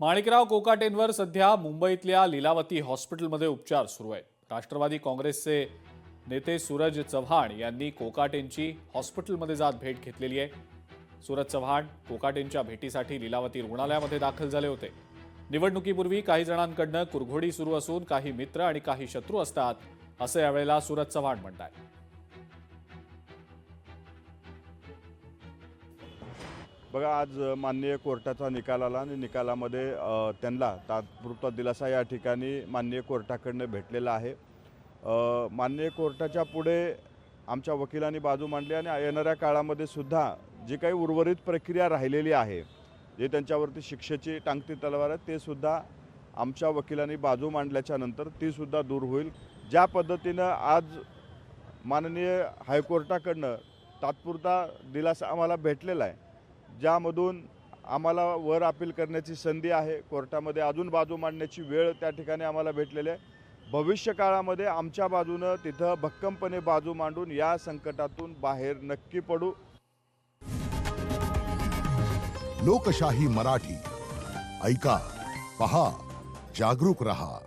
माणिकराव कोकाटेंवर सध्या मुंबईतल्या लीलावती हॉस्पिटलमध्ये उपचार सुरू आहेत। राष्ट्रवादी काँग्रेसचे नेते सूरज चव्हाण यांनी कोकाटेंची हॉस्पिटलमध्ये जात भेट घेतलेली आहे। सूरज चव्हाण कोकाटेंच्या भेटीसाठी लीलावती रुग्णालयामध्ये दाखल झाले होते। निवडणुकीपूर्वी काही जणांकडनं कुरघोडी सुरू असून काही मित्र आणि काही शत्रू असतात, असं यावेळेला सूरज चव्हाण म्हणतात। बघा, आज माननीय कोर्टाचा निकाल आला आणि निकालामध्ये त्यांना तात्पुरता दिलासा या ठिकाणी माननीय कोर्टाकडनं भेटलेला आहे। माननीय कोर्टाच्या पुढे आमच्या वकिलांनी बाजू मांडली आणि येणाऱ्या काळामध्ये सुद्धा जी काही उर्वरित प्रक्रिया राहिलेली आहे, जे त्यांच्यावरती शिक्षेची टांगती तलवार आहे, ते सुद्धा आमच्या वकिलांनी बाजू मांडल्याच्या नंतर ती सुद्धा दूर होईल। ज्या पद्धतीनं आज माननीय हायकोर्टाकडनं तात्पुरता दिलासा आम्हाला भेटलेला आहे, ज्यामधून आम्हाला वर अपील करण्याची संधी आहे, कोर्टामध्ये अजून बाजू मांडण्याची वेळ त्या ठिकाणी आम्हाला भेटलेली आहे। भविष्य काळामध्ये आमच्या बाजूनं तिथं भक्कमपणे बाजू मांडून या संकटातून बाहेर नक्की पडू। लोकशाही मराठी ऐका, पहा, जागरूक रहा।